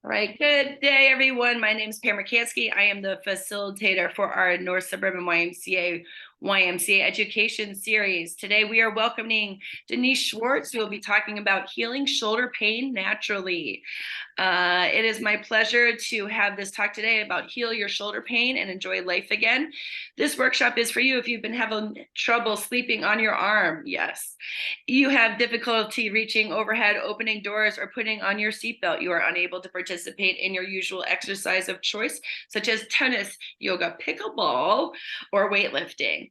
All right, good day, everyone. My name is Pam Rakansky. I am the facilitator for our North Suburban YMCA Education Series. Today, we are welcoming Denise Schwartz, who will be talking about healing shoulder pain naturally. It is my pleasure to have this talk today about heal your shoulder pain and enjoy life again. This workshop is for you if you've been having trouble sleeping on your arm. Yes. You have difficulty reaching overhead, opening doors, or putting on your seatbelt. You are unable to participate in your usual exercise of choice, such as tennis, yoga, pickleball, or weightlifting.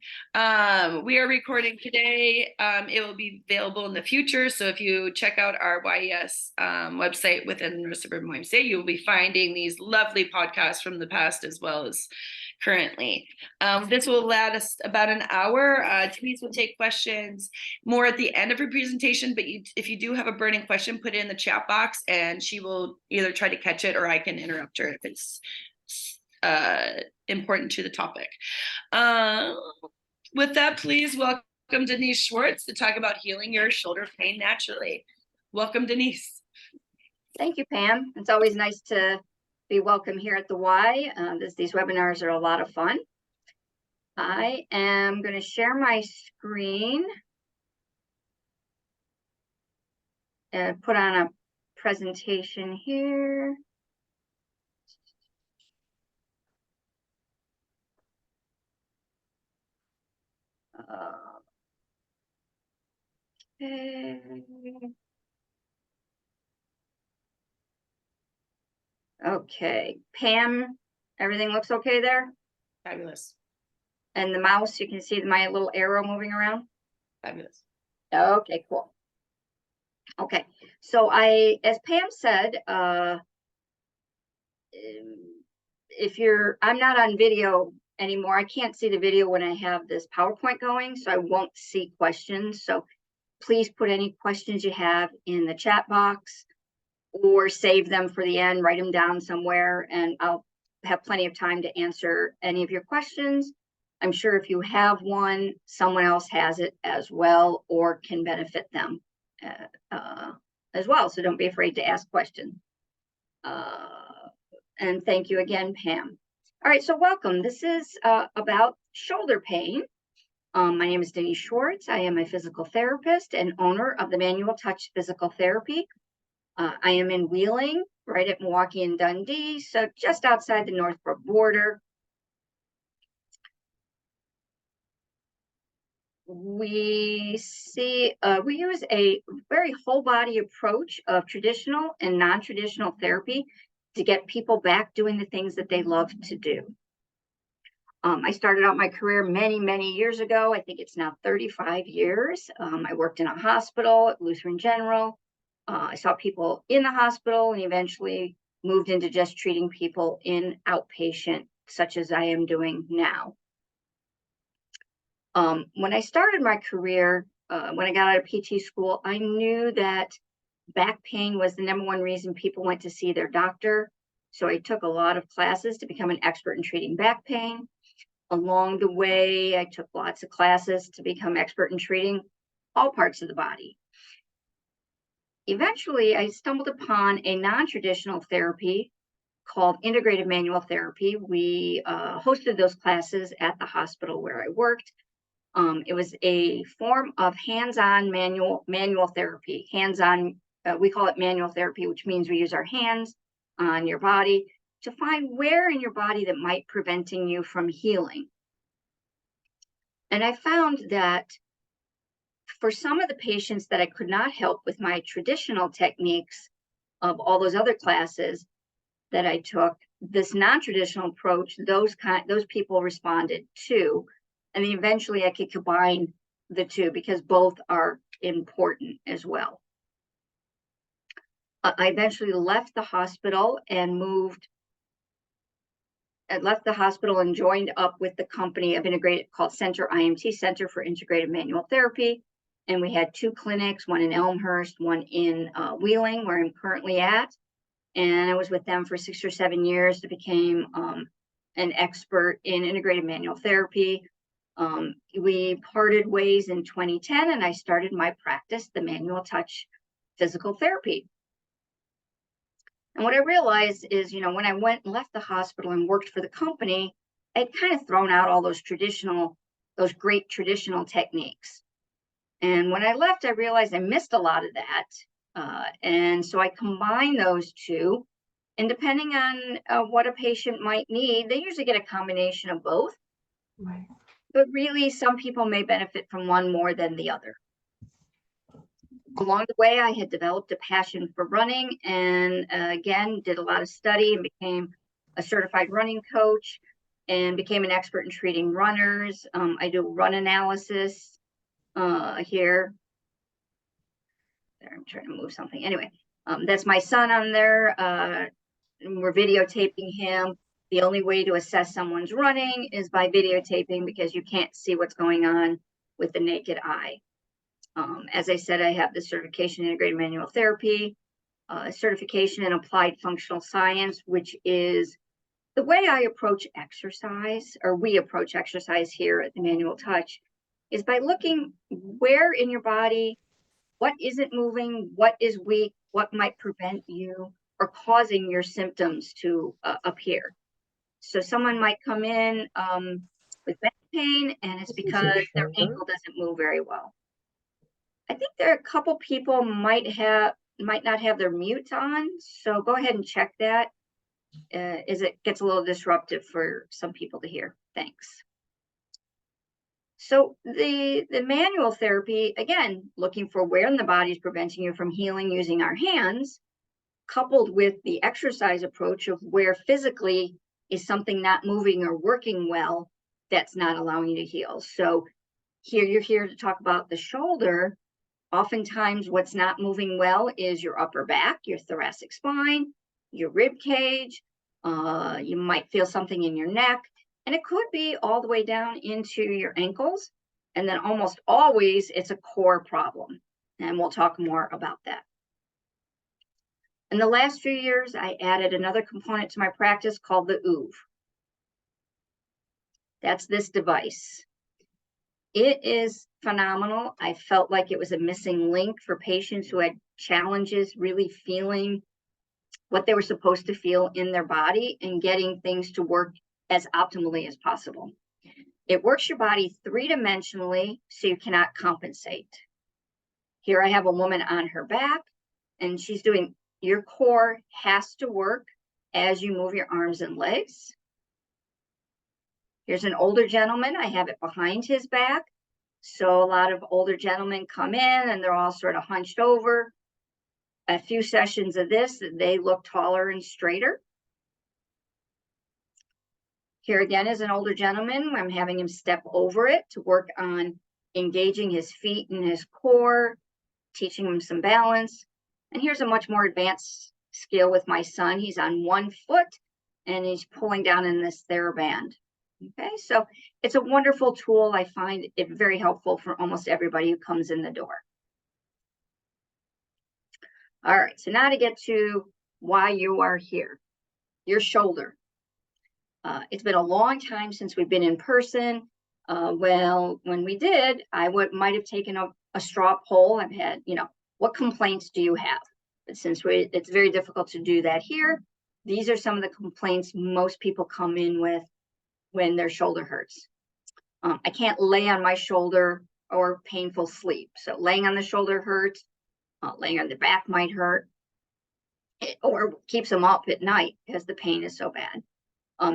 We are recording today. It will be available in the future. So if you check out our YES website within the Suburban YMCA, you will be finding these lovely podcasts from the past as well as currently. This will last us about an hour. Denise will take questions more at the end of her presentation, but if you do have a burning question, put it in the chat box and she will either try to catch it or I can interrupt her if it's important to the topic. With that, please welcome Denise Schwartz to talk about healing your shoulder pain naturally. Welcome, Denise. Thank you, Pam. It's always nice to be welcome here at the Y. These webinars are a lot of fun. I am going to share my screen and put on a presentation here. Okay. Okay, Pam, everything looks okay there? Fabulous. And the mouse, you can see my little arrow moving around? Fabulous. Okay, cool. Okay, so as Pam said, I'm not on video anymore. I can't see the video when I have this PowerPoint going, so I won't see questions. So please put any questions you have in the chat box or save them for the end, write them down somewhere, and I'll have plenty of time to answer any of your questions. I'm sure if you have one, someone else has it as well or can benefit them as well. So don't be afraid to ask questions. And thank you again, Pam. All right, so welcome. This is about shoulder pain. My name is Denise Schwartz. I am a physical therapist and owner of the Manual Touch Physical Therapy. I am in Wheeling, right at Milwaukee and Dundee, so just outside the Northbrook border. We use a very whole body approach of traditional and non-traditional therapy to get people back doing the things that they love to do. I started out my career many, many years ago. I think it's now 35 years. I worked in a hospital at Lutheran General. I saw people in the hospital and eventually moved into just treating people in outpatient, such as I am doing now. When I started my career, when I got out of PT school, I knew that back pain was the #1 reason people went to see their doctor. So I took a lot of classes to become an expert in treating back pain. Along the way, I took lots of classes to become expert in treating all parts of the body. Eventually, I stumbled upon a non-traditional therapy called integrative manual therapy. We hosted those classes at the hospital where I worked. It was a form of hands-on manual therapy. Hands-on, we call it manual therapy, which means we use our hands on your body to find where in your body that might preventing you from healing. And I found that for some of the patients that I could not help with my traditional techniques of all those other classes that I took, this non-traditional approach, those people responded to. And then eventually I could combine the two because both are important as well. I eventually left the hospital and joined up with the company of integrated called IMT, Center for Integrated Manual Therapy. And we had 2 clinics, one in Elmhurst, one in Wheeling, where I'm currently at. And I was with them for 6 or 7 years to become an expert in integrated manual therapy. We parted ways in 2010, and I started my practice, the Manual Touch Physical Therapy. And what I realized is, when I went and left the hospital and worked for the company, I'd kind of thrown out all those great traditional techniques. And when I left, I realized I missed a lot of that. And so I combine those two. And depending on what a patient might need, they usually get a combination of both. Right. But really, some people may benefit from one more than the other. Along the way, I had developed a passion for running, and again, did a lot of study and became a certified running coach and became an expert in treating runners. I do run analysis here. There, I'm trying to move something. Anyway, that's my son on there. We're videotaping him. The only way to assess someone's running is by videotaping, because you can't see what's going on with the naked eye. As I said, I have the certification in integrated manual therapy, certification in applied functional science, which is the way I approach exercise, or we approach exercise here at the Manual Touch, is by looking where in your body, what isn't moving, what is weak, what might prevent you or causing your symptoms to appear. So someone might come in with back pain, and it's because their ankle doesn't move very well. I think there are a couple people might not have their mute on, so go ahead and check that. As it gets a little disruptive for some people to hear. Thanks. So the manual therapy, again, looking for where in the body is preventing you from healing using our hands, coupled with the exercise approach of where physically is something not moving or working well that's not allowing you to heal. So here you're here to talk about the shoulder. Oftentimes what's not moving well is your upper back, your thoracic spine, your rib cage. You might feel something in your neck, and it could be all the way down into your ankles. And then almost always it's a core problem. And we'll talk more about that. In the last few years, I added another component to my practice called the OOV. That's this device. It is phenomenal. I felt like it was a missing link for patients who had challenges really feeling what they were supposed to feel in their body and getting things to work as optimally as possible. It works your body three-dimensionally, so you cannot compensate. Here I have a woman on her back, and she's doing, your core has to work as you move your arms and legs. Here's an older gentleman. I have it behind his back. So a lot of older gentlemen come in and they're all sort of hunched over. A few sessions of this, they look taller and straighter. Here again is an older gentleman. I'm having him step over it to work on engaging his feet and his core, teaching him some balance. And here's a much more advanced skill with my son. He's on one foot and he's pulling down in this TheraBand. Okay, so it's a wonderful tool. I find it very helpful for almost everybody who comes in the door. All right, so now to get to why you are here, your shoulder. It's been a long time since we've been in person. Well, when we did, I might have taken a straw poll and had, what complaints do you have? But since it's very difficult to do that here, these are some of the complaints most people come in with when their shoulder hurts. I can't lay on my shoulder or painful sleep. So laying on the shoulder hurts, laying on the back might hurt, or keeps them up at night because the pain is so bad.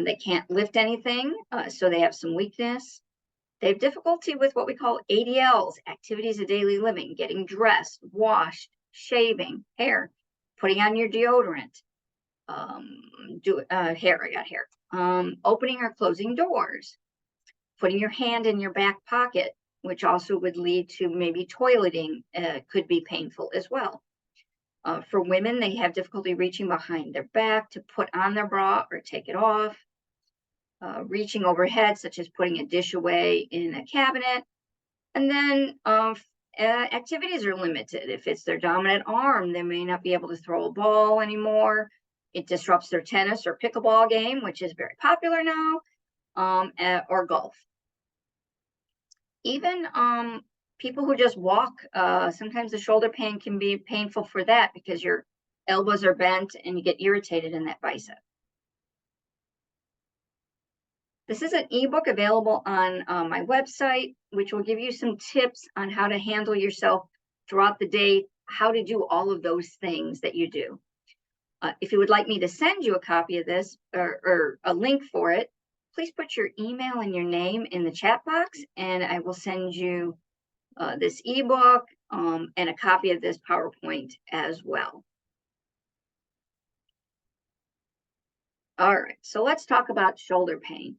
They can't lift anything, so they have some weakness. They have difficulty with what we call ADLs, activities of daily living, getting dressed, washed, shaving, hair, putting on your deodorant, hair, I got hair. Opening or closing doors, putting your hand in your back pocket, which also would lead to maybe toileting, could be painful as well. For women, they have difficulty reaching behind their back to put on their bra or take it off. Reaching overhead, such as putting a dish away in a cabinet. And then activities are limited. If it's their dominant arm, they may not be able to throw a ball anymore. It disrupts their tennis or pickleball game, which is very popular now, or golf. Even people who just walk, sometimes the shoulder pain can be painful for that because you're elbows are bent and you get irritated in that bicep. This is an ebook available on my website, which will give you some tips on how to handle yourself throughout the day, how to do all of those things that you do. If you would like me to send you a copy of this or a link for it, please put your email and your name in the chat box, and I will send you this ebook and a copy of this PowerPoint as well. All right, so let's talk about shoulder pain.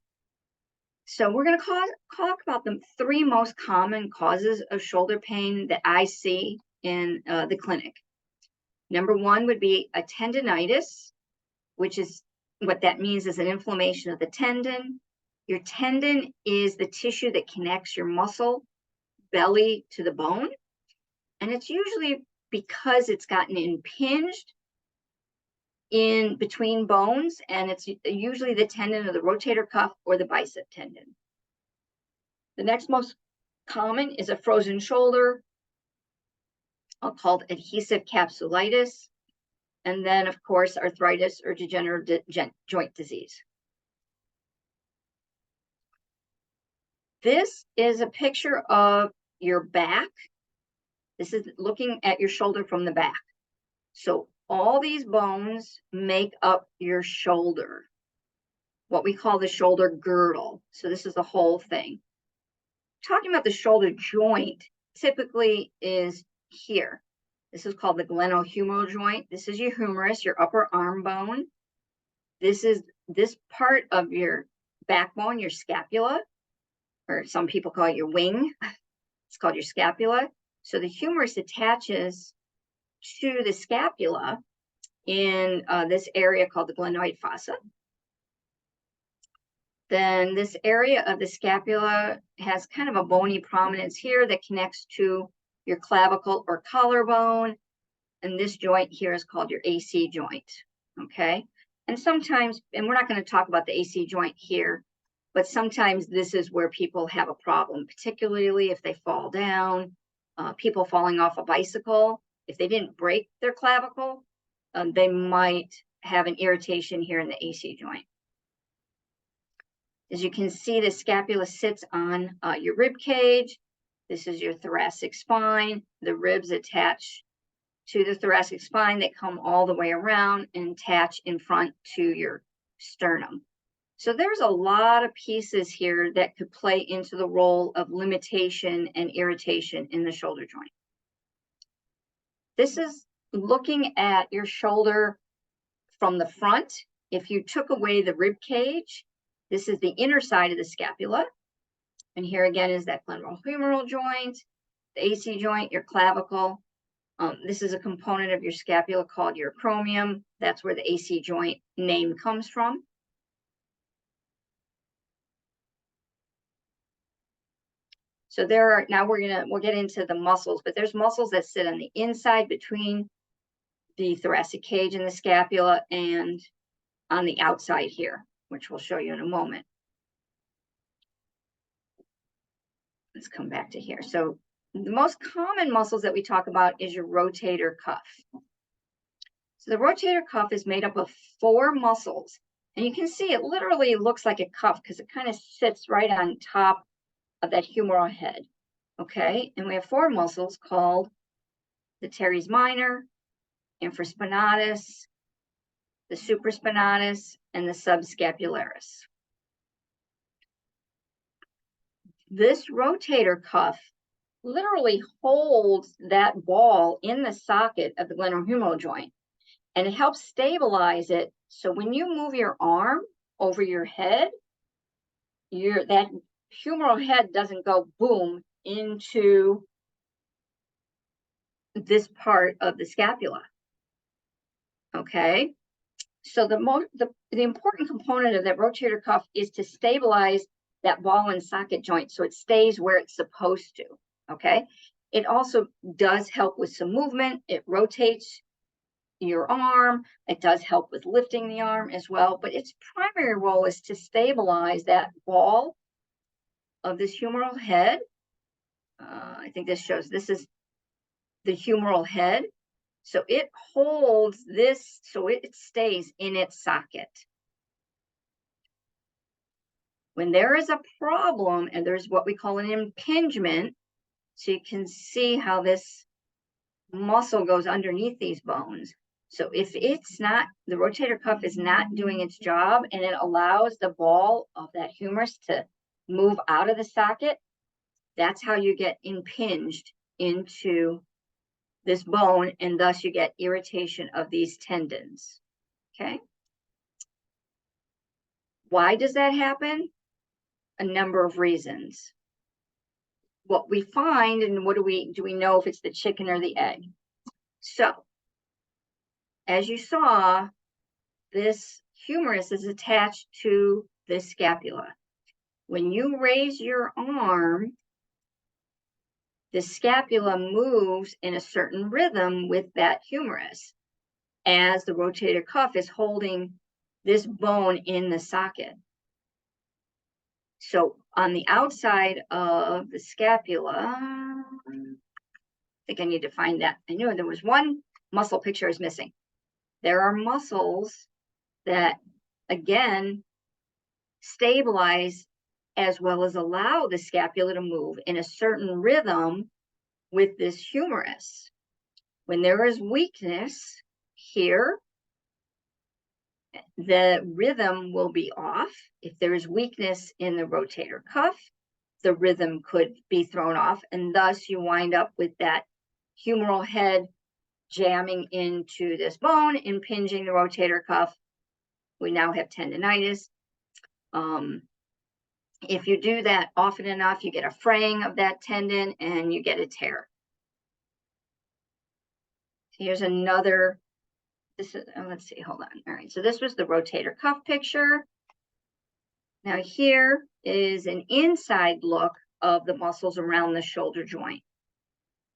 So we're going to talk about the 3 most common causes of shoulder pain that I see in the clinic. Number 1 would be a tendonitis, which is what that means is an inflammation of the tendon. Your tendon is the tissue that connects your muscle belly to the bone. And it's usually because it's gotten impinged in between bones, and it's usually the tendon of the rotator cuff or the bicep tendon. The next most common is a frozen shoulder, called adhesive capsulitis, and then of course arthritis or degenerative joint disease. This is a picture of your back. This is looking at your shoulder from the back. So all these bones make up your shoulder, what we call the shoulder girdle. So this is the whole thing. Talking about the shoulder joint typically is here. This is called the glenohumeral joint. This is your humerus, your upper arm bone. This is this part of your backbone, your scapula, or some people call it your wing. It's called your scapula. So the humerus attaches to the scapula in this area called the glenoid fossa. Then this area of the scapula has kind of a bony prominence here that connects to your clavicle or collarbone. And this joint here is called your AC joint, okay? And sometimes, and we're not going to talk about the AC joint here, but sometimes this is where people have a problem, particularly if they fall down, people falling off a bicycle. If they didn't break their clavicle, they might have an irritation here in the AC joint. As you can see, the scapula sits on your rib cage. This is your thoracic spine. The ribs attach to the thoracic spine. They come all the way around and attach in front to your sternum. So there's a lot of pieces here that could play into the role of limitation and irritation in the shoulder joint. This is looking at your shoulder from the front. If you took away the rib cage, this is the inner side of the scapula. And here again is that glenohumeral joint, the AC joint, your clavicle. This is a component of your scapula called your acromion. That's where the AC joint name comes from. So there are, now we'll get into the muscles, but there's muscles that sit on the inside between the thoracic cage and the scapula and on the outside here, which we'll show you in a moment. Let's come back to here. So the most common muscles that we talk about is your rotator cuff. So the rotator cuff is made up of 4 muscles. And you can see it literally looks like a cuff because it kind of sits right on top of that humeral head. Okay, and we have 4 muscles called the teres minor, infraspinatus, the supraspinatus, and the subscapularis. This rotator cuff literally holds that ball in the socket of the glenohumeral joint, and it helps stabilize it. So when you move your arm over your head, that humeral head doesn't go boom into this part of the scapula. Okay, so the important component of that rotator cuff is to stabilize that ball and socket joint so it stays where it's supposed to. Okay, it also does help with some movement. It rotates your arm. It does help with lifting the arm as well, but its primary role is to stabilize that ball of this humeral head. I think this shows, this is the humeral head. So it holds this, so it stays in its socket. When there is a problem and there's what we call an impingement, so you can see how this muscle goes underneath these bones. So if it's not, the rotator cuff is not doing its job and it allows the ball of that humerus to move out of the socket, that's how you get impinged into this bone, and thus you get irritation of these tendons. Okay. Why does that happen? A number of reasons. What we find, and what do we know if it's the chicken or the egg? So, as you saw, this humerus is attached to this scapula. When you raise your arm, the scapula moves in a certain rhythm with that humerus as the rotator cuff is holding this bone in the socket. So on the outside of the scapula, I think I need to find that. I knew there was one muscle picture I was missing. There are muscles that, again, stabilize as well as allow the scapula to move in a certain rhythm with this humerus. When there is weakness here, the rhythm will be off. If there is weakness in the rotator cuff, the rhythm could be thrown off, and thus you wind up with that humeral head jamming into this bone, impinging the rotator cuff. We now have tendonitis. If you do that often enough, you get a fraying of that tendon and you get a tear. Here's another, this is, let's see, hold on. All right, so this was the rotator cuff picture. Now here is an inside look of the muscles around the shoulder joint.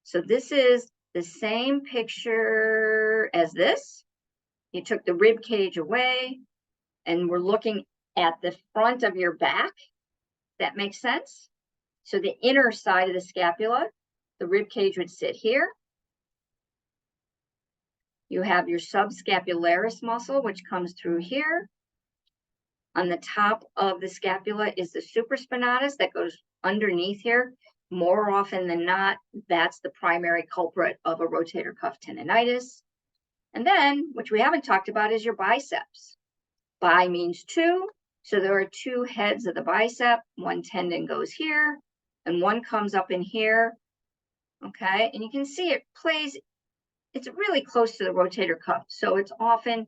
So this is the same picture as this. You took the rib cage away and we're looking at the front of your back. That makes sense? So the inner side of the scapula, the rib cage would sit here. You have your subscapularis muscle, which comes through here. On the top of the scapula is the supraspinatus that goes underneath here. More often than not, that's the primary culprit of a rotator cuff tendonitis. And then, which we haven't talked about, is your biceps. Bi means two. So there are two heads of the bicep. One tendon goes here and one comes up in here. Okay, and you can see it plays, it's really close to the rotator cuff. So it's often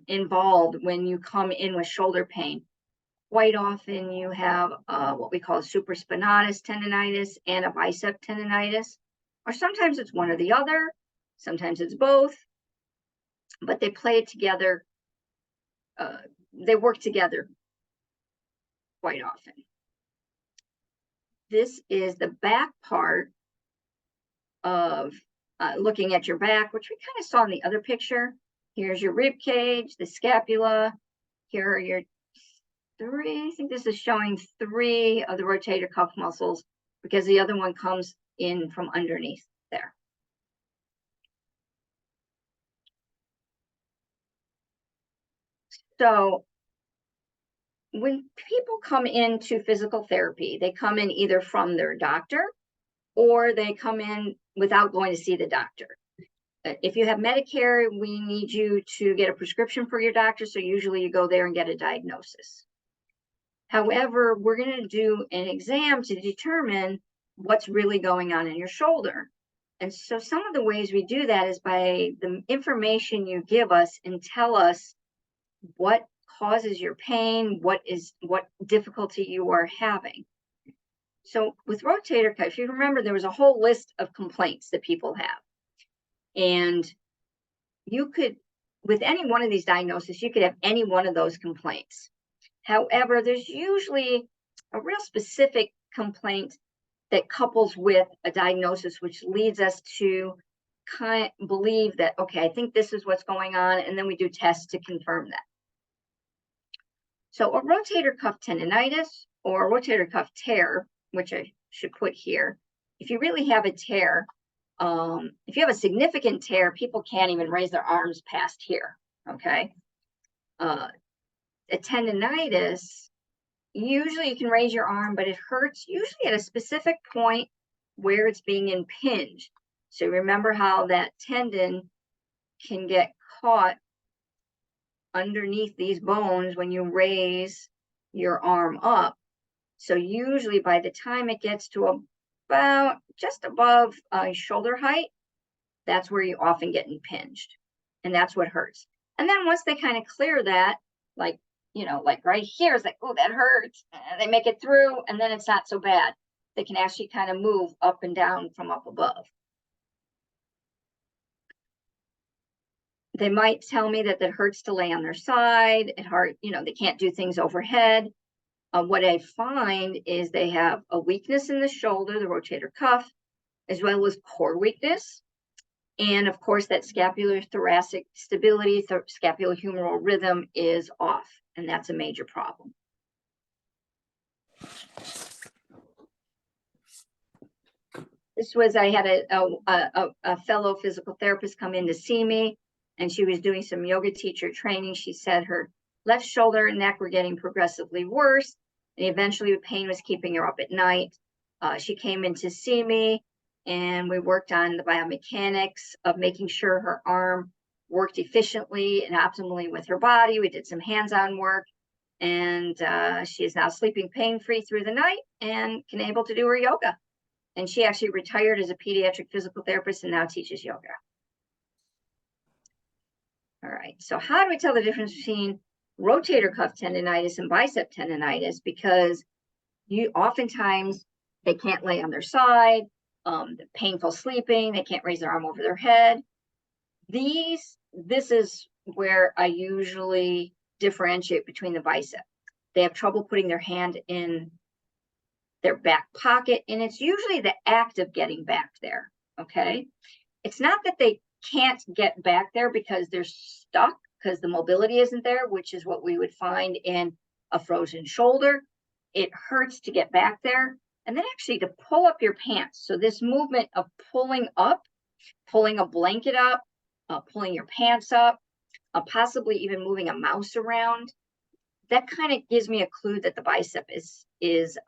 involved when you come in with shoulder pain. Quite often you have what we call supraspinatus tendonitis and a bicep tendonitis, or sometimes it's one or the other, sometimes it's both, but they play it together. They work together quite often. This is the back part of looking at your back, which we kind of saw in the other picture. Here's your rib cage, the scapula. Here are your three, I think this is showing 3 of the rotator cuff muscles because the other one comes in from underneath there. So when people come into physical therapy, they come in either from their doctor or they come in without going to see the doctor. If you have Medicare, we need you to get a prescription for your doctor. So usually you go there and get a diagnosis. However, we're going to do an exam to determine what's really going on in your shoulder. And so some of the ways we do that is by the information you give us and tell us what causes your pain, what difficulty you are having. So with rotator cuff, if you remember, there was a whole list of complaints that people have. And you could, with any one of these diagnoses, you could have any one of those complaints. However, there's usually a real specific complaint that couples with a diagnosis, which leads us to kind of believe that, okay, I think this is what's going on. And then we do tests to confirm that. So a rotator cuff tendonitis or a rotator cuff tear, which I should put here, if you really have a tear, If you have a significant tear, people can't even raise their arms past here, okay? A tendonitis, usually you can raise your arm, but it hurts usually at a specific point where it's being impinged. So remember how that tendon can get caught underneath these bones when you raise your arm up. So usually by the time it gets to about just above shoulder height, that's where you often get impinged, and that's what hurts. And then once they kind of clear that, like, like right here is like, oh, that hurts. And they make it through, and then it's not so bad. They can actually kind of move up and down from up above. They might tell me that it hurts to lay on their side. It hurt, they can't do things overhead. What I find is they have a weakness in the shoulder, the rotator cuff, as well as core weakness. And of course, that scapular thoracic stability, scapulohumeral rhythm is off, and that's a major problem. This was, I had a fellow physical therapist come in to see me, and she was doing some yoga teacher training. She said her left shoulder and neck were getting progressively worse, and eventually the pain was keeping her up at night. She came in to see me, and we worked on the biomechanics of making sure her arm worked efficiently and optimally with her body. We did some hands-on work, and she is now sleeping pain-free through the night and can able to do her yoga. And she actually retired as a pediatric physical therapist and now teaches yoga. All right, so how do we tell the difference between rotator cuff tendonitis and bicep tendonitis? Because oftentimes they can't lay on their side, painful sleeping, they can't raise their arm over their head. This is where I usually differentiate between the bicep. They have trouble putting their hand in their back pocket, and it's usually the act of getting back there, okay? It's not that they can't get back there because they're stuck, because the mobility isn't there, which is what we would find in a frozen shoulder. It hurts to get back there. And then actually to pull up your pants. So this movement of pulling up, pulling a blanket up, pulling your pants up, possibly even moving a mouse around, that kind of gives me a clue that the bicep is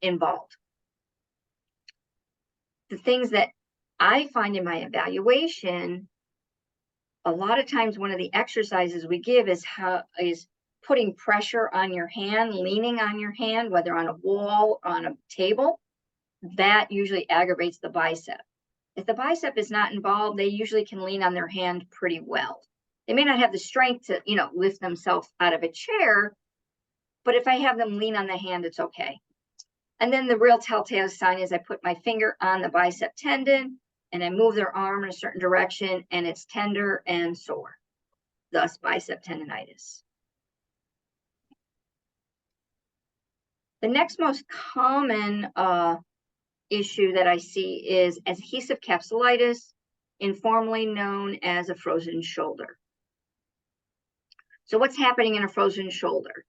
involved. The things that I find in my evaluation, a lot of times one of the exercises we give is putting pressure on your hand, leaning on your hand, whether on a wall, on a table. That usually aggravates the bicep. If the bicep is not involved, they usually can lean on their hand pretty well. They may not have the strength to, lift themselves out of a chair, but if I have them lean on the hand, it's okay. And then the real telltale sign is I put my finger on the bicep tendon and I move their arm in a certain direction and it's tender and sore, thus bicep tendonitis. The next most common issue that I see is adhesive capsulitis, informally known as a frozen shoulder. So what's happening in a frozen shoulder?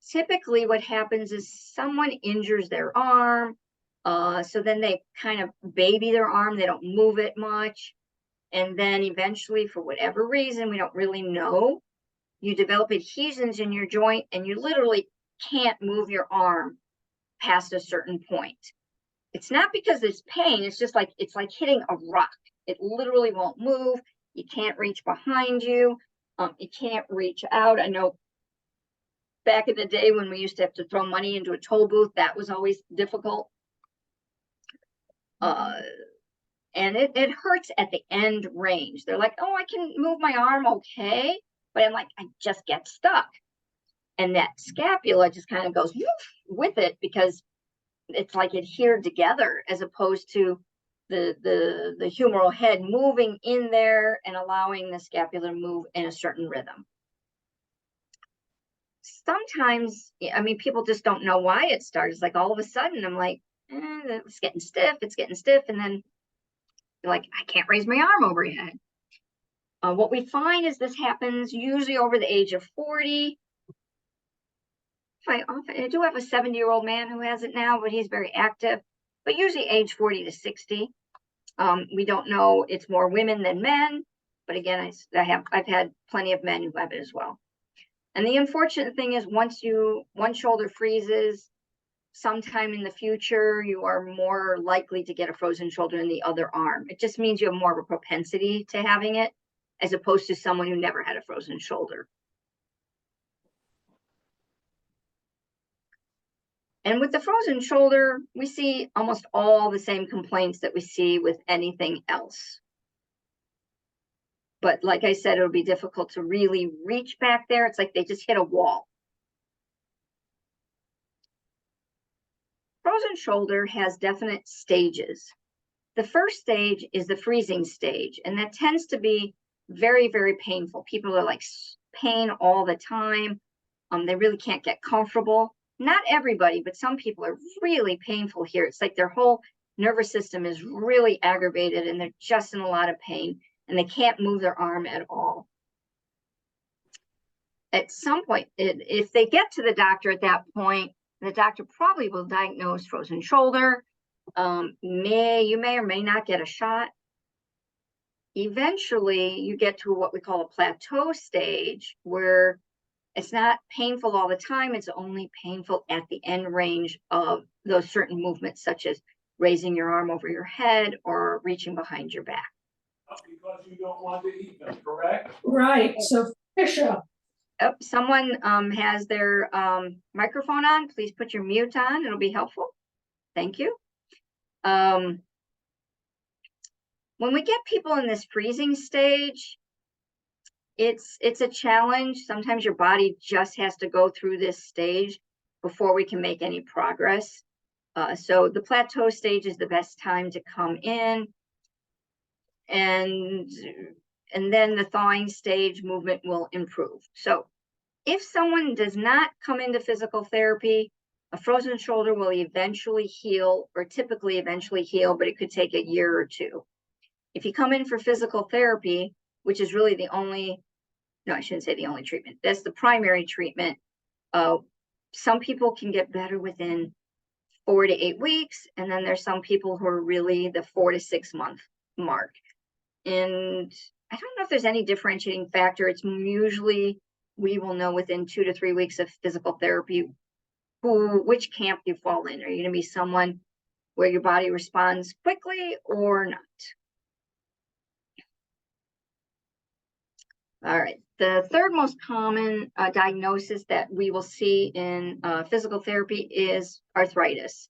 Typically what happens is someone injures their arm, so then they kind of baby their arm, they don't move it much, and then eventually, for whatever reason, we don't really know, you develop adhesions in your joint and you literally can't move your arm past a certain point. It's not because there's pain, it's like hitting a rock. It literally won't move. You can't reach behind you. You can't reach out. I know back in the day when we used to have to throw money into a toll booth, that was always difficult. And it hurts at the end range. They're like, oh, I can move my arm okay, but I'm like, I just get stuck. And that scapula just kind of goes with it because it's like adhered together, as opposed to the humeral head moving in there and allowing the scapula to move in a certain rhythm. Sometimes, people just don't know why it starts. It's like all of a sudden, I'm like, it's getting stiff. And then you're like, I can't raise my arm overhead. What we find is this happens usually over the age of 40. I do have a 70-year-old man who has it now, but he's very active, but usually age 40 to 60. We don't know, it's more women than men, but again, I've had plenty of men who have it as well. And the unfortunate thing is once one shoulder freezes, sometime in the future, you are more likely to get a frozen shoulder in the other arm. It just means you have more of a propensity to having it, as opposed to someone who never had a frozen shoulder. And with the frozen shoulder, we see almost all the same complaints that we see with anything else. But like I said, it'll be difficult to really reach back there. It's like they just hit a wall. Frozen shoulder has definite stages. The first stage is the freezing stage, and that tends to be very, very painful. People are like pain all the time. They really can't get comfortable. Not everybody, but some people are really painful here. It's like their whole nervous system is really aggravated and they're just in a lot of pain and they can't move their arm at all. At some point, if they get to the doctor at that point, the doctor probably will diagnose frozen shoulder. You may or may not get a shot. Eventually, you get to what we call a plateau stage where it's not painful all the time. It's only painful at the end range of those certain movements, such as raising your arm over your head or reaching behind your back. Because you don't want to eat them, correct? Right, so fish up. Oh, someone has their microphone on. Please put your mute on. It'll be helpful. Thank you. When we get people in this freezing stage, it's a challenge. Sometimes your body just has to go through this stage before we can make any progress. So the plateau stage is the best time to come in. And then the thawing stage movement will improve. So if someone does not come into physical therapy, a frozen shoulder will eventually heal, or typically eventually heal, but it could take a year or two. If you come in for physical therapy, which is really the only, no, I shouldn't say the only treatment, that's the primary treatment. Some people can get better within 4 to 8 weeks, and then there's some people who are really the 4 to 6 month mark. And I don't know if there's any differentiating factor. It's usually, we will know within 2 to 3 weeks of physical therapy which camp you fall in. Are you going to be someone where your body responds quickly or not? All right. The third most common diagnosis that we will see in physical therapy is arthritis.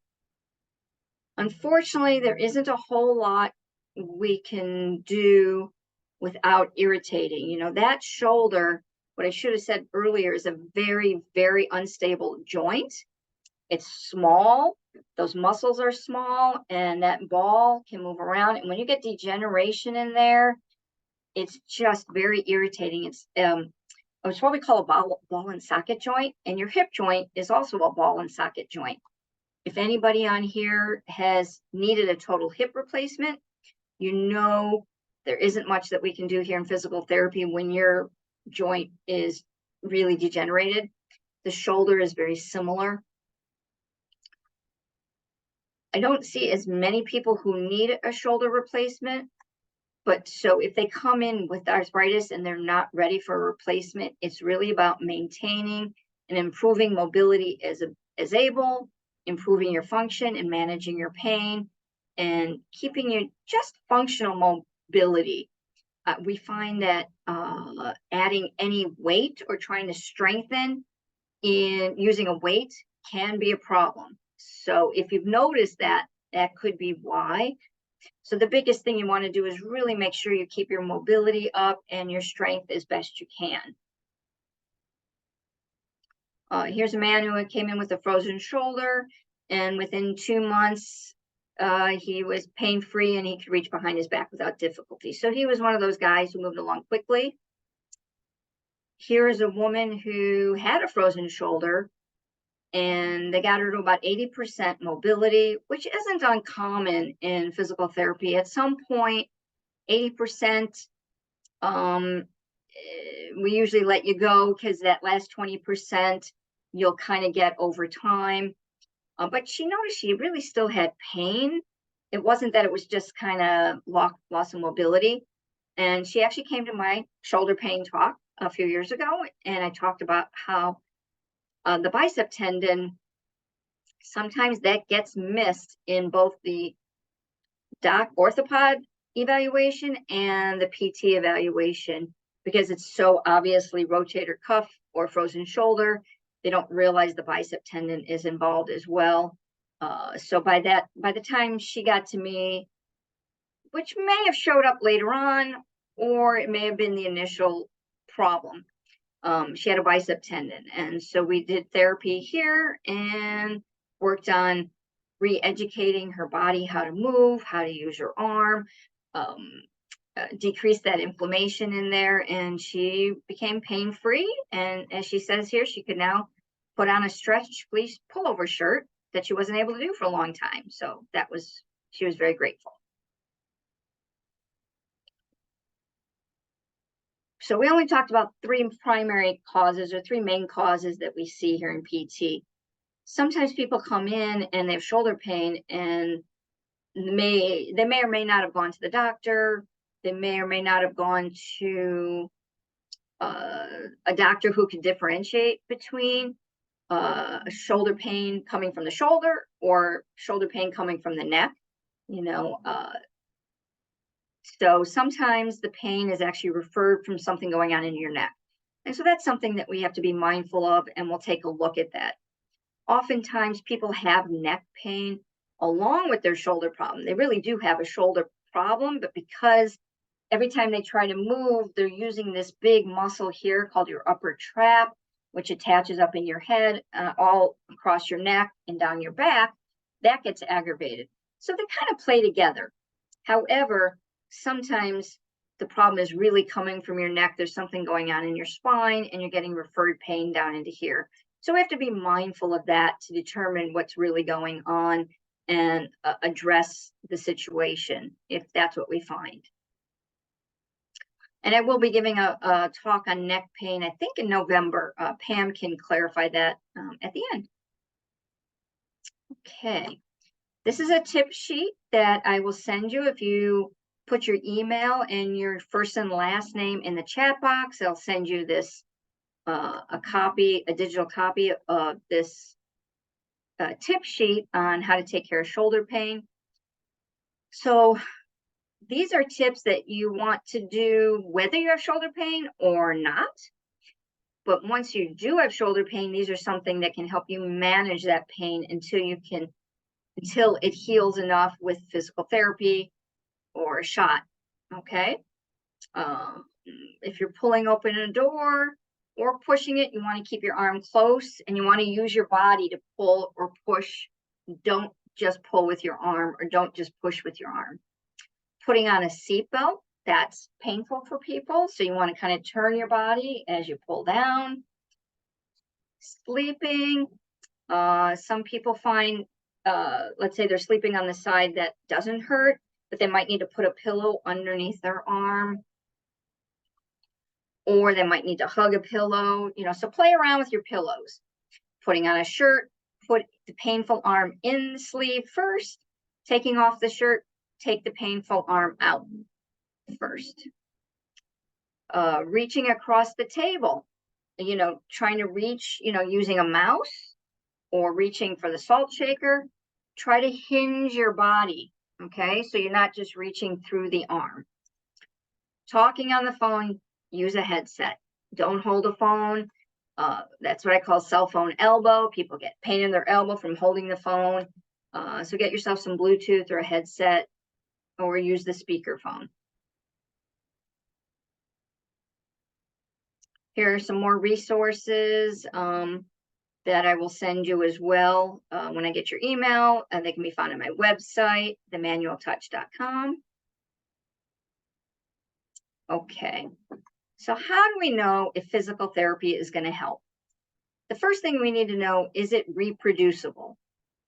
Unfortunately, there isn't a whole lot we can do without irritating. You know, that shoulder, what I should have said earlier, is a very, very unstable joint. It's small. Those muscles are small, and that ball can move around. And when you get degeneration in there, it's just very irritating. It's what we call a ball and socket joint, and your hip joint is also a ball and socket joint. If anybody on here has needed a total hip replacement, you know there isn't much that we can do here in physical therapy when your joint is really degenerated. The shoulder is very similar. I don't see as many people who need a shoulder replacement, but so if they come in with arthritis and they're not ready for a replacement, it's really about maintaining and improving mobility as able, improving your function and managing your pain, and keeping you just functional mobility. We find that adding any weight or trying to strengthen in using a weight can be a problem. So if you've noticed that, that could be why. So the biggest thing you want to do is really make sure you keep your mobility up and your strength as best you can. Here's a man who came in with a frozen shoulder, and within 2 months, he was pain-free and he could reach behind his back without difficulty. So he was one of those guys who moved along quickly. Here is a woman who had a frozen shoulder, and they got her to about 80% mobility, which isn't uncommon in physical therapy. At some point, 80%, we usually let you go because that last 20% you'll kind of get over time. But she noticed she really still had pain. it wasn't that it was just kind of loss of mobility. And she actually came to my shoulder pain talk a few years ago, and I talked about how the bicep tendon, sometimes that gets missed in both the doc orthopod evaluation and the PT evaluation, because it's so obviously rotator cuff or frozen shoulder. They don't realize the bicep tendon is involved as well. So by the time she got to me, which may have showed up later on, or it may have been the initial problem, she had a bicep tendon. And so we did therapy here and worked on re-educating her body, how to move, how to use her arm, decrease that inflammation in there, and she became pain-free. And as she says here, she could now put on a stretch fleece pullover shirt that she wasn't able to do for a long time. So she was very grateful. So we only talked about three primary causes, or three main causes that we see here in PT. Sometimes people come in and they have shoulder pain, and they may or may not have gone to the doctor. They may or may not have gone to a doctor who can differentiate between shoulder pain coming from the shoulder or shoulder pain coming from the neck. So sometimes the pain is actually referred from something going on in your neck. And so that's something that we have to be mindful of, and we'll take a look at that. Oftentimes people have neck pain along with their shoulder problem. They really do have a shoulder problem, but because every time they try to move, they're using this big muscle here called your upper trap, which attaches up in your head, all across your neck and down your back, that gets aggravated. So they kind of play together. However, sometimes the problem is really coming from your neck. There's something going on in your spine, and you're getting referred pain down into here. So we have to be mindful of that to determine what's really going on and address the situation if that's what we find. And I will be giving a talk on neck pain, I think in November. Pam can clarify that at the end. Okay, this is a tip sheet that I will send you. If you put your email and your first and last name in the chat box, I'll send you this a digital copy of this tip sheet on how to take care of shoulder pain. So these are tips that you want to do whether you have shoulder pain or not. But once you do have shoulder pain, these are something that can help you manage that pain until it heals enough with physical therapy or a shot. Okay. If you're pulling open a door or pushing it, you want to keep your arm close, and you want to use your body to pull or push. Don't just pull with your arm, or don't just push with your arm. Putting on a seatbelt, that's painful for people. So you want to kind of turn your body as you pull down. Sleeping. Some people find, let's say they're sleeping on the side that doesn't hurt, but they might need to put a pillow underneath their arm, or they might need to hug a pillow, so play around with your pillows. Putting on a shirt, put the painful arm in the sleeve first. Taking off the shirt, take the painful arm out first. Reaching across the table, trying to reach, using a mouse or reaching for the salt shaker. Try to hinge your body, okay? So you're not just reaching through the arm. Talking on the phone, use a headset. Don't hold a phone. That's what I call cell phone elbow. People get pain in their elbow from holding the phone. So get yourself some Bluetooth or a headset, or use the speaker phone. Here are some more resources that I will send you as well when I get your email, and they can be found on my website, themanualtouch.com. Okay, so how do we know if physical therapy is going to help? The first thing we need to know, is it reproducible?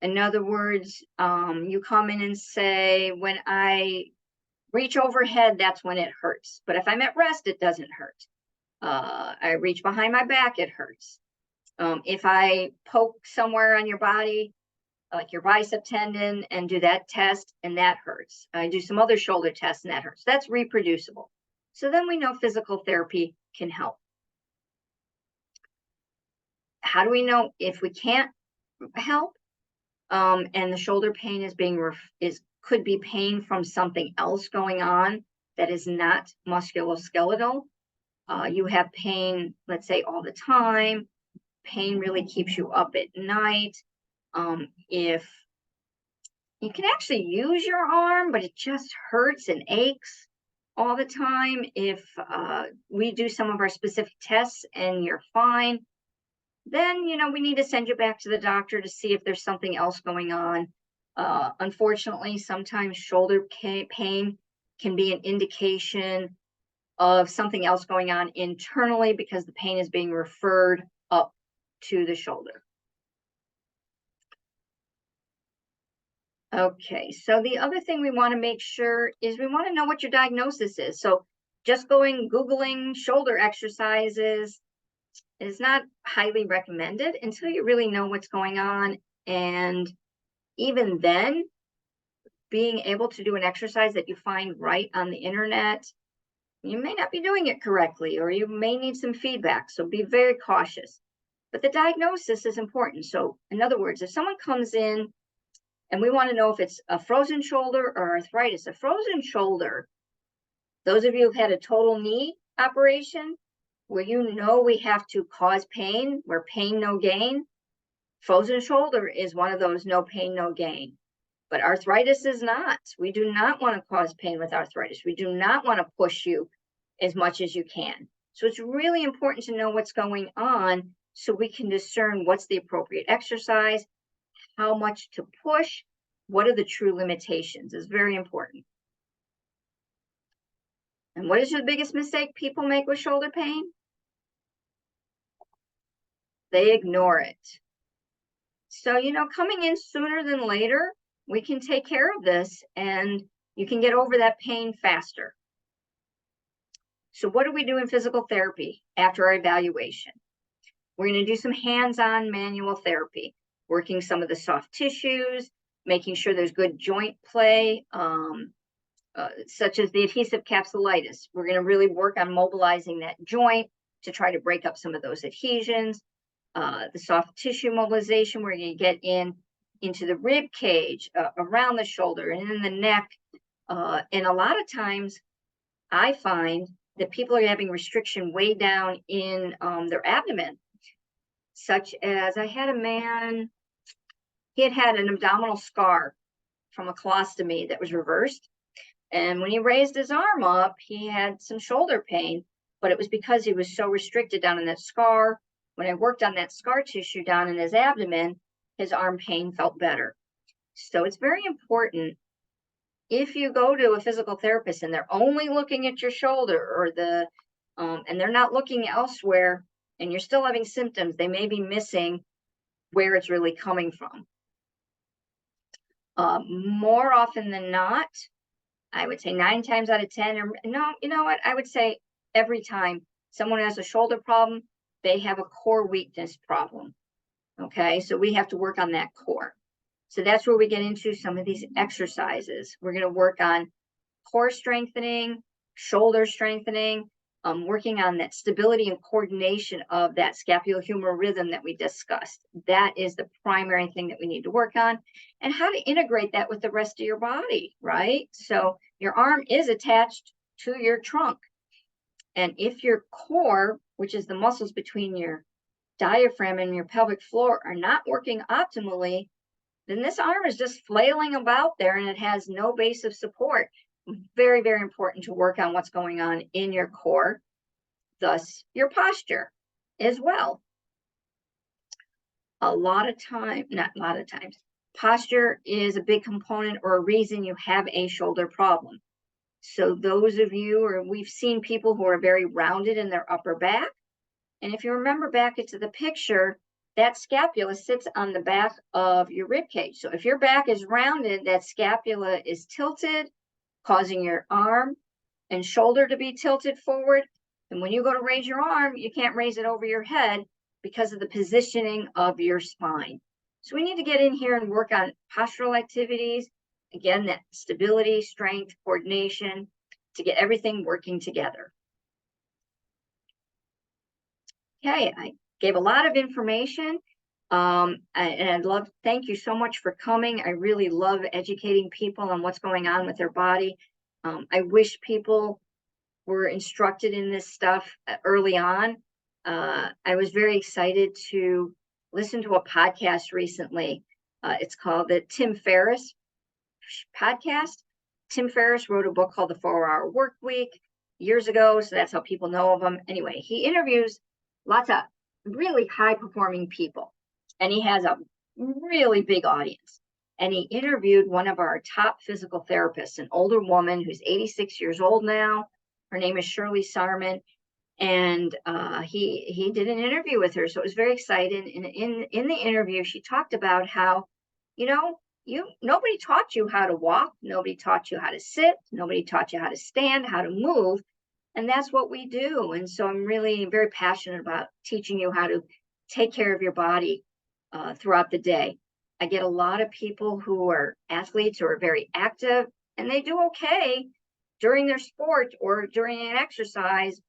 In other words, you come in and say, when I reach overhead, that's when it hurts. But if I'm at rest, it doesn't hurt. I reach behind my back, it hurts. If I poke somewhere on your body, like your bicep tendon, and do that test, and that hurts. I do some other shoulder tests, and that hurts. That's reproducible. So then we know physical therapy can help. How do we know if we can't help? And the shoulder pain could be pain from something else going on that is not musculoskeletal. You have pain, let's say, all the time. Pain really keeps you up at night. If you can actually use your arm, but it just hurts and aches all the time. If we do some of our specific tests and you're fine, then, we need to send you back to the doctor to see if there's something else going on. Unfortunately, sometimes shoulder pain can be an indication of something else going on internally because the pain is being referred up to the shoulder. Okay, so the other thing we want to make sure is we want to know what your diagnosis is. So just Googling shoulder exercises is not highly recommended until you really know what's going on. And even then, being able to do an exercise that you find right on the internet, you may not be doing it correctly, or you may need some feedback. So be very cautious. But the diagnosis is important. So in other words, if someone comes in and we want to know if it's a frozen shoulder or arthritis, a frozen shoulder, those of you who've had a total knee operation, where we have to cause pain, where pain, no gain. Frozen shoulder is one of those no pain, no gain. But arthritis is not. We do not want to cause pain with arthritis. We do not want to push you as much as you can. So it's really important to know what's going on so we can discern what's the appropriate exercise, how much to push, what are the true limitations is very important. And what is the biggest mistake people make with shoulder pain? They ignore it. So, coming in sooner than later, we can take care of this and you can get over that pain faster. So what do we do in physical therapy after our evaluation? We're going to do some hands-on manual therapy, working some of the soft tissues, making sure there's good joint play, such as the adhesive capsulitis. We're going to really work on mobilizing that joint to try to break up some of those adhesions. The soft tissue mobilization, we're going to get into the rib cage, around the shoulder and in the neck. And a lot of times I find that people are having restriction way down in their abdomen, such as I had a man, he had an abdominal scar from a colostomy that was reversed. And when he raised his arm up, he had some shoulder pain, but it was because he was so restricted down in that scar. When I worked on that scar tissue down in his abdomen, his arm pain felt better. So it's very important, if you go to a physical therapist and they're only looking at your shoulder or and they're not looking elsewhere and you're still having symptoms, they may be missing where it's really coming from. More often than not, I would say 9 times out of 10, or no, you know what? I would say every time someone has a shoulder problem, they have a core weakness problem. Okay, so we have to work on that core. So that's where we get into some of these exercises. We're going to work on core strengthening, shoulder strengthening, working on that stability and coordination of that scapulohumeral rhythm that we discussed. That is the primary thing that we need to work on, and how to integrate that with the rest of your body, right? So your arm is attached to your trunk. And if your core, which is the muscles between your diaphragm and your pelvic floor, are not working optimally, then this arm is just flailing about there and it has no base of support. Very, very important to work on what's going on in your core, thus your posture as well. Posture is a big component or a reason you have a shoulder problem. So those of you, or we've seen people who are very rounded in their upper back. And if you remember back into the picture, that scapula sits on the back of your rib cage. So if your back is rounded, that scapula is tilted, causing your arm and shoulder to be tilted forward. And when you go to raise your arm, you can't raise it over your head because of the positioning of your spine. So we need to get in here and work on postural activities. Again, that stability, strength, coordination, to get everything working together. Okay, I gave a lot of information. And I'd love, thank you so much for coming. I really love educating people on what's going on with their body. I wish people were instructed in this stuff early on. I was very excited to listen to a podcast recently. It's called the Tim Ferriss podcast. Tim Ferriss wrote a book called The 4-Hour Work Week years ago, so that's how people know of him. Anyway, he interviews lots of really high performing people, and he has a really big audience. And he interviewed one of our top physical therapists, an older woman who's 86 years old now. Her name is Shirley Sarman, and he did an interview with her, so it was very exciting. And in the interview, she talked about how, nobody taught you how to walk, nobody taught you how to sit, nobody taught you how to stand, how to move, and that's what we do. And so I'm really very passionate about teaching you how to take care of your body throughout the day. I get a lot of people who are athletes or are very active, and they do okay during their sport or during an exercise,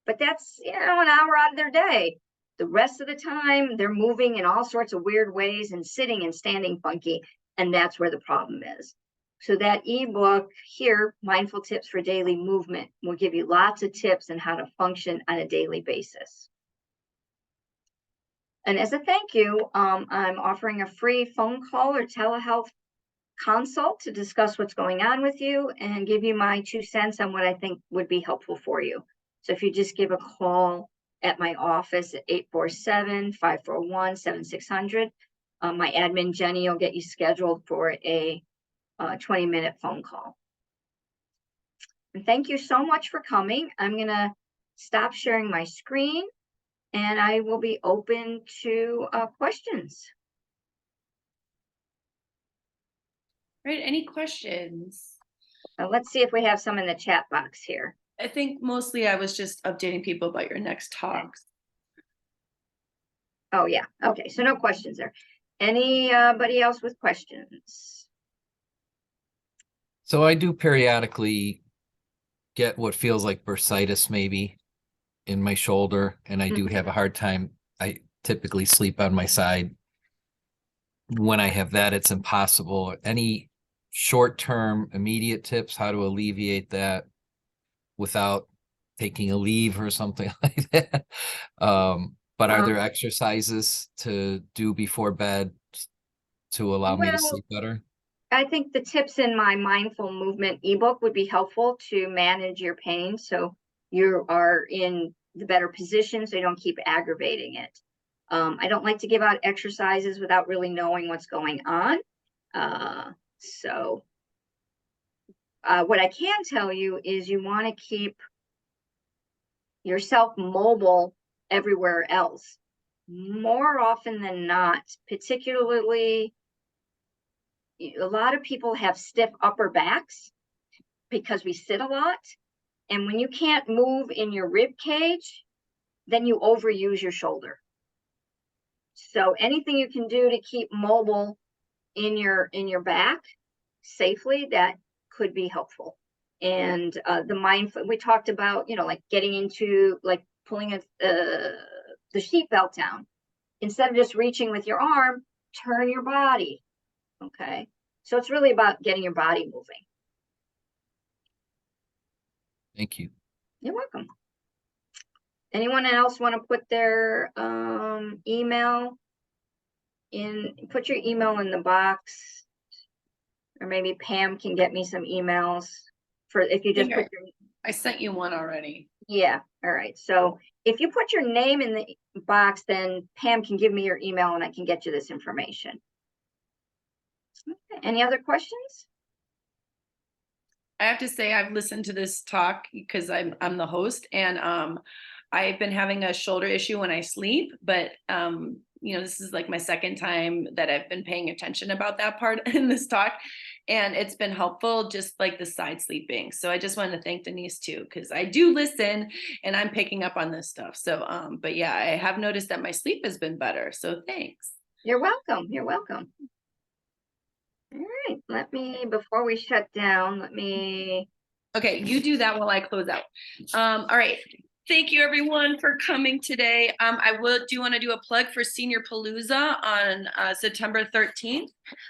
but that's, an hour out of their day. The rest of the time, they're moving in all sorts of weird ways and sitting and standing funky, and that's where the problem is. So that ebook here, Mindful Tips for Daily Movement, will give you lots of tips on how to function on a daily basis. And as a thank you, I'm offering a free phone call or telehealth consult to discuss what's going on with you and give you my 2 cents on what I think would be helpful for you. So if you just give a call at my office at 847-541-7600, my admin Jenny will get you scheduled for a 20-minute phone call. And thank you so much for coming. I'm going to stop sharing my screen, and I will be open to questions. Right, any questions? Let's see if we have some in the chat box here. I think mostly I was just updating people about your next talks. Oh, yeah. Okay, so no questions there. Anybody else with questions? So I do periodically get what feels like bursitis maybe in my shoulder, and I do have a hard time. I typically sleep on my side. When I have that, it's impossible. Any short-term immediate tips how to alleviate that without taking a leave or something like that? But are there exercises to do before bed to allow me to sleep better? I think the tips in my mindful movement ebook would be helpful to manage your pain, so you are in the better position so you don't keep aggravating it. I don't like to give out exercises without really knowing what's going on. What I can tell you is you want to keep yourself mobile everywhere else. More often than not, particularly, a lot of people have stiff upper backs because we sit a lot. And when you can't move in your rib cage, then you overuse your shoulder. So anything you can do to keep mobile in your back safely, that could be helpful. And the mindful, we talked about, like getting into, like pulling the seatbelt down. Instead of just reaching with your arm, turn your body. Okay. So it's really about getting your body moving. Thank you. You're welcome. Anyone else want to put their email in, put your email in the box, or maybe Pam can get me some emails for, if you just put your, I sent you one already. yeah. All right. So if you put your name in the box, then Pam can give me your email and I can get you this information. Okay. Any other questions? I have to say I've listened to this talk because I'm the host, and I've been having a shoulder issue when I sleep, but this is like my second time that I've been paying attention about that part in this talk, and it's been helpful, just like the side sleeping. So I just wanted to thank Denise too, because I do listen and I'm picking up on this stuff. So but yeah, I have noticed that my sleep has been better. So thanks. You're welcome. You're welcome. All right, before we shut down, Okay, you do that while I close out. All right. Thank you everyone for coming today. I want to do a plug for Senior Palooza on September 13th.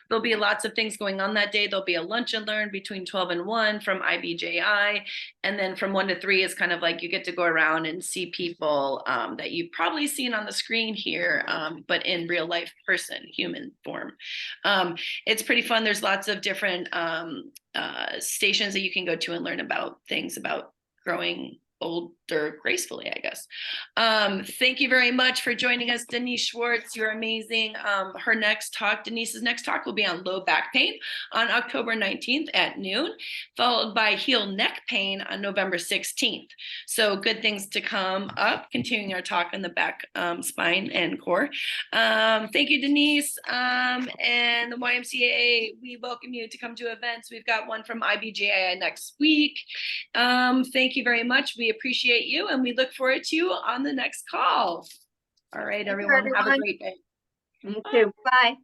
There'll be lots of things going on that day. There'll be a lunch and learn between 12 and 1 from IBJI. And then from 1 to 3 is kind of like you get to go around and see people that you've probably seen on the screen here, but in real life person, human form. It's pretty fun. There's lots of different stations that you can go to and learn about things about growing older gracefully, I guess. Thank you very much for joining us, Denise Schwartz. You're amazing. Denise's next talk will be on low back pain on October 19th at noon, followed by heel neck pain on November 16th. So good things to come up, continuing our talk on the back, spine and core. Thank you, Denise. And the YMCA, we welcome you to come to events. We've got one from IBJI next week. Thank you very much. We appreciate you and we look forward to you on the next call. All right, Thank you, everyone. Have a everyone. great day. Me too. Bye.